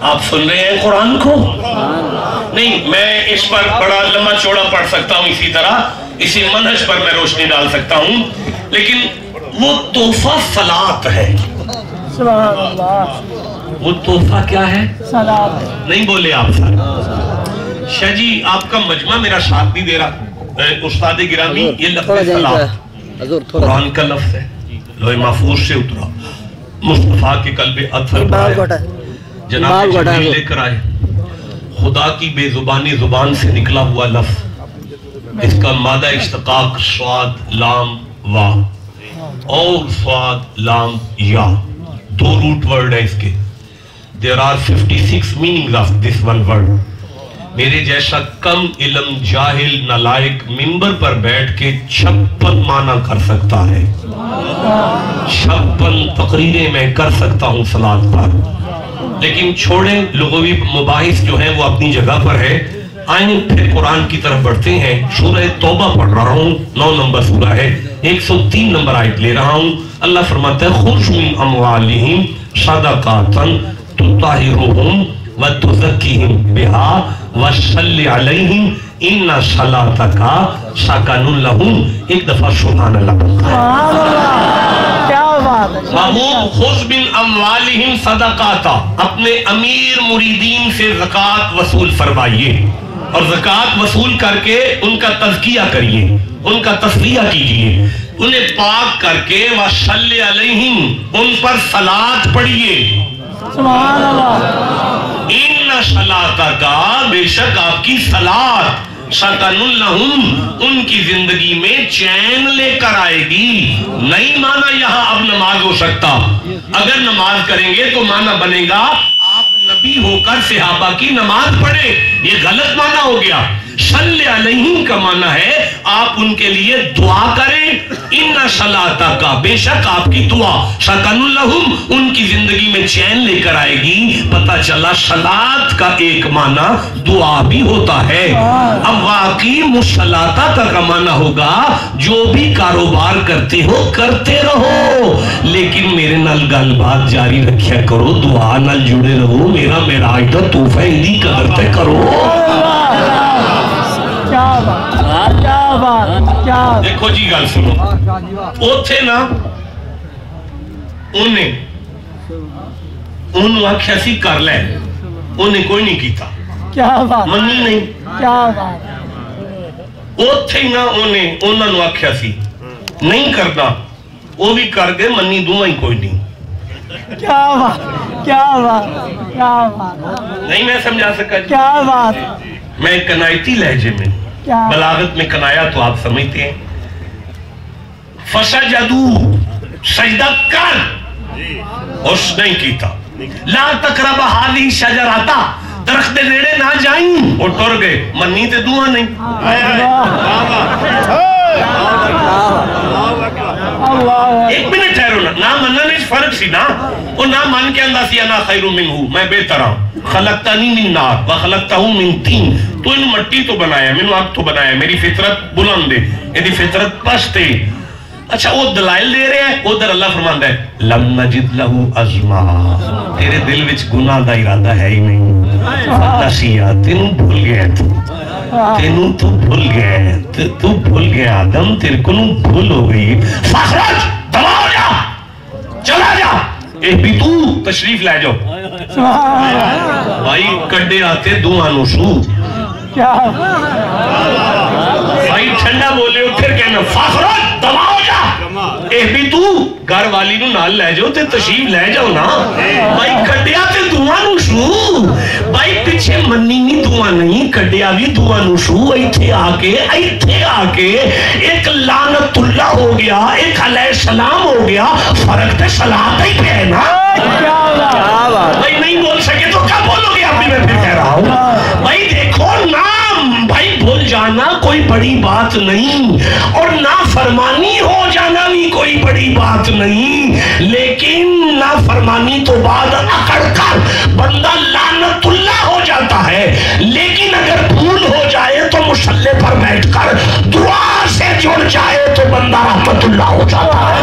آپ سن رہے ہیں قرآن کو؟ نہیں، میں اس پر بڑا لمبا چوڑا پڑھ سکتا ہوں، اسی طرح اسی منہج پر میں روشنی ڈال سکتا ہوں، لیکن وہ تحفہ صلاۃ ہے۔ سبحان اللہ۔ وہ تحفہ کیا ہے؟ صلاۃ۔ نہیں بولے آپ سارے؟ شاہ جی آپ کا مجمع میرا ساتھ نہیں دے رہا۔ استاد گرامی، یہ لفظ صلاۃ قرآن کا لفظ ہے، لوح محفوظ سے اترا، مصطفیٰ کے قلب اطہر پر آیا، جناب جبریل لے کر آئے، خدا کی بے زبانی زبان سے نکلا ہوا لفظ، اس کا مادہ اشتقاق صاد لام وا اور صاد لام یا، دو روٹ ورڈ ہے اس کے۔ There are 56 meanings of this one word۔ میرے جیسا کم علم جاہل نالائق منبر پر بیٹھ کے 56 معنی کر سکتا ہے، 56 تقریریں میں کر سکتا ہوں صلاۃ پر، لیکن چھوڑیں، لغوی مباحث جو ہیں وہ اپنی جگہ پر ہے۔ آئیں پھر قرآن کی طرف بڑھتے ہیں۔ سورہ توبہ پڑھ رہا ہوں، 9 نمبر سورہ ہے، 103 نمبر آیت لے رہا ہوں۔ اللہ فرماتا ہے خُذْ مِنْ أَمْوَالِهِمْ صَدَقَةً تُطَهِّرُهُمْ وَتُزَكِّيهِمْ بِهَا وَصَلِّ عَلَيْهِمْ إِنَّ صَلَاتَكَ سَكَنٌ لَهُمْ۔ ایک دفعہ سبحان اللہ پڑھتا ہے۔ کیا بات ہے۔ محبوب خُذْ مِنْ أَمْوَالِهِمْ صَدَقَةً، اپنے امیر مریدین سے زکوٰۃ وصول فرمائیے، اور زکوٰۃ وصول کر کے ان کا تزکیہ کریے، ان کا تصفیہ کیجئے، انہیں پاک کر کے وَصَلِّ عَلَيْهِمْ، ان پر صلاۃ پڑھیے۔ سبحان اللہ۔ اِنَّ صَلَاتَكَ، بے شک آپ کی صلاۃ، سَكَنٌ لَهُمْ، ان کی زندگی میں چین لے کر آئے گی۔ نہیں مانا یہاں اب نماز ہو سکتا، اگر نماز کریں گے تو مانا بنے گا آپ نبی ہو کر صحابہ کی نماز پڑھیں، یہ غلط مانا ہو گیا۔ صلی علیہم کا معنی ہے آپ ان کے لیے دعا کریں، ان صلاتہ کا، بے شک آپ کی دعا، سکن لہم، ان کی زندگی میں چین لے کر آئے گی۔ پتہ چلا صلات کا ایک معنی دعا بھی ہوتا ہے۔ اب واقعی مصلاتہ کا معنی ہوگا جو بھی کاروبار کرتے ہو کرتے رہو، لیکن میرے نال گل بات جاری رکھیا کرو، دعا نال جڑے رہو، میرا معراج دا تحفہ ایدی قدر تے کرو۔ دیکھو جی گل سنو، اوتھے نا انہوں آکھیا سی کر لے، انہیں کوئی نہیں کیتا، منی نہیں، اوتھے نا انہوں نے آکھیا سی نہیں کرنا، وہ بھی کر گئے، منی دوں ہی کوئی نہیں۔ کیا بات، کیا بات، کیا بات، نہیں میں سمجھا سکا جی، کیا بات، میں کنائیتی لہجے میں، بلاغت میں کنایا تو آپ سمجھتے ہیں، فسجدو، سجدہ کر، اس نہیں کیتا، لا تقرب هذه شجرتا، درخت نیڑے نہ جائیں، اور ٹر گئے، منی تے دعا نہیں۔ ایک منٹ ٹھہرو نا، نہ مننا نے فرق سی نا، اور نہ من کے اندر سی انا خیر منہ، میں بہتر ہوں، خلقتنی من نار وخلقتہ من طین، تو ان مٹی تو بنایا، میں نے آگ تو بنایا، میری فطرت بلند ہے، میری فطرت پست ہے۔ اچھا وہ دلائل دے رہے ہیں، ادھر اللہ فرماندا ہے لم نجد لہو عزما، تیرے دل وچ گناہ دا ارادہ ہے ہی نہیں، فتسیا، تینوں بھول گیا تو بھول گیا، تو بھول گیا آدم، تیرے کو بھول ہو گئی، فخرج، دبا ہو جا، چلا جا، اے بھی تو تشریف لے جاؤ۔ بھائی کڈے آتے دعا نو سو، بھائی ٹھنڈا بولے ہو پھر کہنا فخرج، دبا ہو جا، اے بھی تو گھر والی نو نال لے جاؤ تے تشریف لے جاؤ نا، بھائی کڈیا تے دعا نو سو، بھائی پیچھے منی نہیں دعا نہیں، کڈیا بھی دعا نو سو، ایتھے آ کے ایک لعنت اللہ ہو گیا، ایک علیہ السلام ہو گیا، فرق تے صلاۃ ہی پہ ہے نا۔ بھائی نہیں بول سکے تو کیا بولو گے، ابھی میں پھر کہہ رہا ہوں، بھائی دیکھو نام، بھائی بھول جانا کوئی بڑی بات نہیں، اور نافرمانی ہو جانا بھی کوئی بڑی بات نہیں، لیکن نافرمانی تو بعد اکڑ کر بندہ لعنت اللہ ہو جاتا ہے، لیکن اگر بھول ہو جائے تو مصلی پر بیٹھ کر دعا سے جڑ جائے تو بندہ رحمت اللہ ہو جاتا ہے۔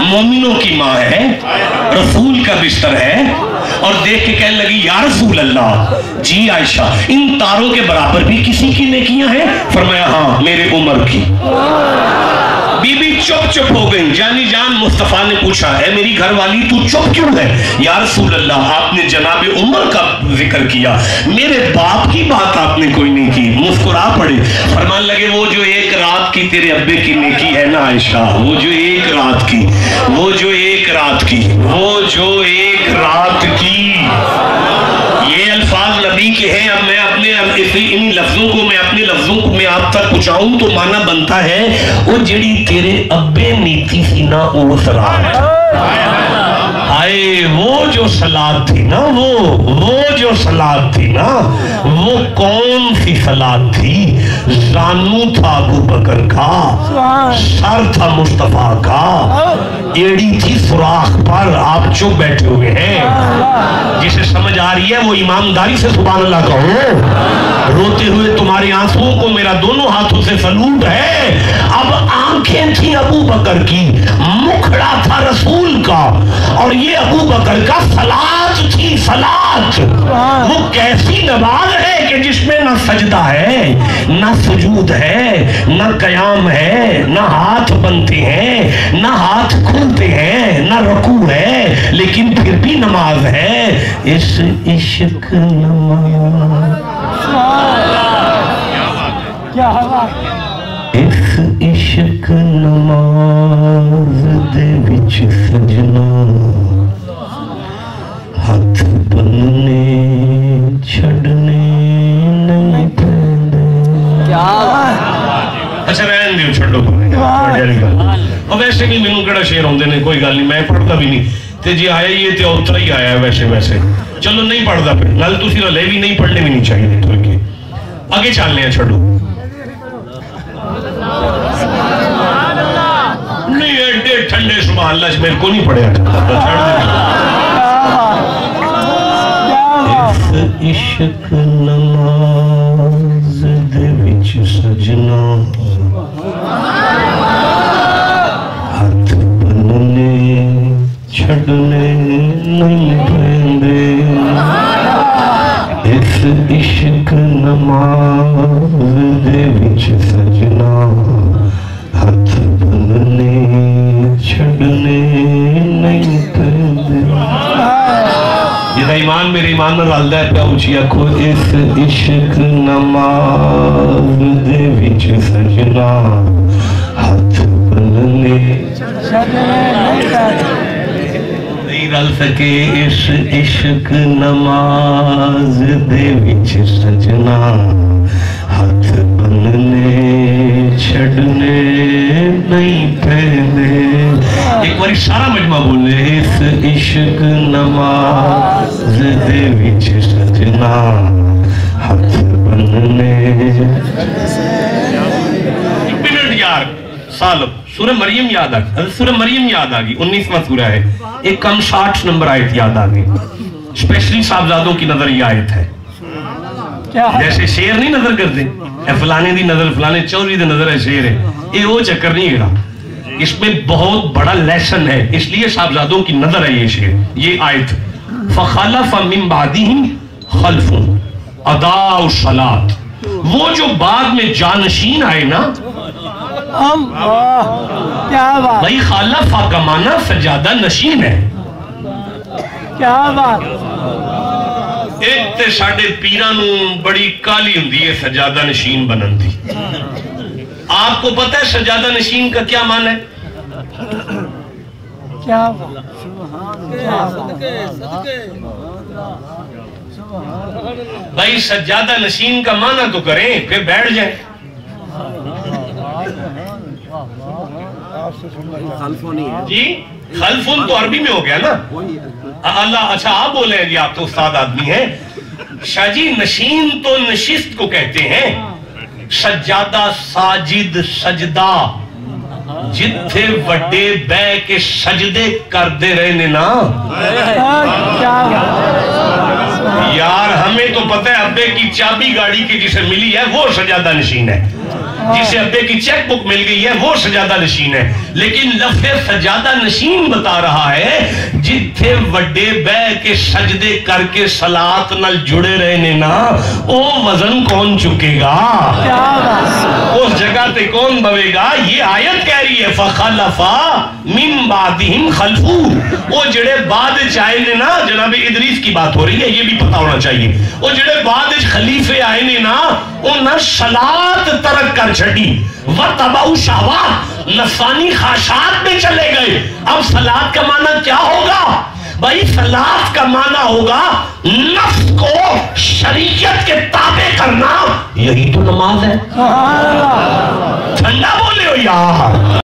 مومنوں کی ماں ہے، رسول کا بستر ہے، اور دیکھ کے کہنے لگی یا رسول اللہ، جی عائشہ ان تاروں کے برابر بھی کسی کی نیکیاں ہیں؟ فرمایا ہاں میرے عمر کی۔ بی بی چپ ہو گئی۔ جانی جان مصطفیٰ نے پوچھا اے میری گھر والی تو چپ کیوں ہے؟ یا رسول اللہ آپ نے جناب عمر کا ذکر کیا، میرے باپ کی بات آپ نے کوئی نہیں کی۔ مسکرا پڑے، فرمان لگے وہ جو ایک رات کی تیرے ابے کی نیکی ہے نا عائشہ، وہ جو ایک رات کی، وہ جو ایک رات کی، وہ جو ایک رات کی، یہ الفاظ نبی کے ہیں۔ اب میں اپنے ان لفظوں کو میں اپنے لفظوں کو میں آپ تک پہنچاؤں تو معنی بنتا ہے وہ جڑی تیرے ابے نیتی سی نا اس رات، آئے وہ جو صلات تھی نا، وہ جو صلات تھی نا، وہ کون سی صلات تھی؟ زانو تھا ابو بکر کا، سر تھا مصطفیٰ کا، ایڑی تھی سوراخ پر، آپ چپ بیٹھے ہوئے ہیں۔ جسے سمجھ آ رہی ہے وہ ایمانداری سے سبحان اللہ کہو۔ روتے ہوئے تمہارے آنسوؤں کو میرا دونوں ہاتھوں سے سلوٹ ہے۔ اب آنکھیں تھی ابو بکر کی، مکھڑا تھا رسول کا، اور یہ ابو بکر کا صلات تھی، صلات۔ وہ کیسی نماز ہے کہ جس میں نہ سجدہ ہے، نہ سجود ہے، نہ قیام ہے، نہ ہاتھ بنتے ہیں، نہ ہاتھ کھلتے ہیں، نہ رکوع ہے، لیکن پھر بھی نماز ہے۔ اس عشق نماز، اس عشق نماز دے وچ سجنا، ہاتھ بننے چھڑنے نہیں پیندے۔ اچھا رہن دیو، چھڑو اور ویسے بھی مینوں کیڑا شعر ہوندے نے، کوئی گل نہیں، میں پڑھتا بھی نہیں تے جی آیا یہ تے اترا ہی آیا ہے ویسے چلو نہیں پڑھتا پھر نال تسی رلے بھی نہیں، پڑھنے بھی نہیں چاہیے تھوڑے کے آگے چلنے ہیں۔ چھڑو نہیں ایڈے ٹھنڈے سبحان اللہ میرے کو نہیں پڑھیا اس عشق نماز دے وچ سجنا، ہاتھ بننے چھڑنے نہیں پیندے، اس عشق نماز دے وچ سجنا، ہاتھ بننے چھڑنے نہیں پیندے۔ یہ ایمان میرے ایمان میں رلدا ہے، پیا اونچی آکھو اس عشق نماز دے وچ سجنا، ہاتھ بننے نہیں رل سکے، اس عشق نماز دے وچ سجنا، ہاتھ بننے چھڑنے نہیں پیندے۔ ایک باری سارا مجمع بولے، اس عشق نماز دے وچ سجنا، ہاتھ بننے۔ ایک منٹ یار سالب سورہ مریم یاد آگئی، سورہ مریم یاد آگئی، 19واں سورہ ہے، ایک کم 60 نمبر آیت یاد آگئی، اسپیشلی صاحبزادوں کی نظر یہ آیت ہے۔ جیسے شیر نہیں نظر کرتے، اے فلانے دی نظر، فلانے چوری دی نظر ہے شیر ہے، یہ وہ چکر نہیں ہے، اس میں بہت بڑا لیسن ہے، اس لیے صاحبزادوں کی نظر ہے یہ شیر، یہ آیت۔ فَخَلَفَ مِن بَعْدِهِمْ خَلْفٌ اَضَاعُوا الصَّلَاةَ، وہ جو بعد میں جانشین آئے نا، بھائی خالفہ کا معنی سجادہ نشین ہے۔ کیا بات، ایک تے ساڑھے پیرانوں بڑی کالی ہوندی ہے سجادہ نشین بنن دی۔ آپ کو پتہ ہے سجادہ نشین کا کیا معنی ہے؟ کیا بھائی سجادہ نشین کا معنی تو کریں پھر بیٹھ جائیں۔ جی خلفون تو عربی میں ہو گیا نا، اللہ اچھا آپ بولے ہیں جی، آپ تو استاد آدمی ہیں۔ شاہ جی نشین تو نشست کو کہتے ہیں، سجادہ ساجد سجدہ، جتھے وڈے بے کے سجدے کر دے رہے نے نا۔ یار ہمیں تو پتہ ہے ابے کی چابی گاڑی کی جسے ملی ہے وہ سجادہ نشین ہے، جسے ابے کی چیک بک مل گئی ہے وہ سجادہ نشین ہے. لیکن لفظ سجادہ نشین بتا رہا ہے جتھے وڈے بہ کے سجدے کر کے صلات نال جڑے رہنے نا او وزن کون چکے گا؟ اس جگہ تے کون بوے گا؟ یہ آیت کہہ رہی ہے فخلفا من بعدہم خلفو. وہ جڑے بعد چاہے نے نا، جناب ادریس کی بات ہو رہی ہے، یہ بھی پتہ ہونا چاہیے. وہ جڑے بعد خلیفے آئے نے نا انہاں صلات ترک کر چھڑی وَتَبَعُ شَهْوَاتِ، نفسانی خواہشات میں چلے گئے. اب صلات کا معنی کیا ہوگا بھائی؟ صلات کا معنی ہوگا نفس کو شریعت کے تابع کرنا. یہی تو نماز ہے. ٹھنڈا بولے ہو یار.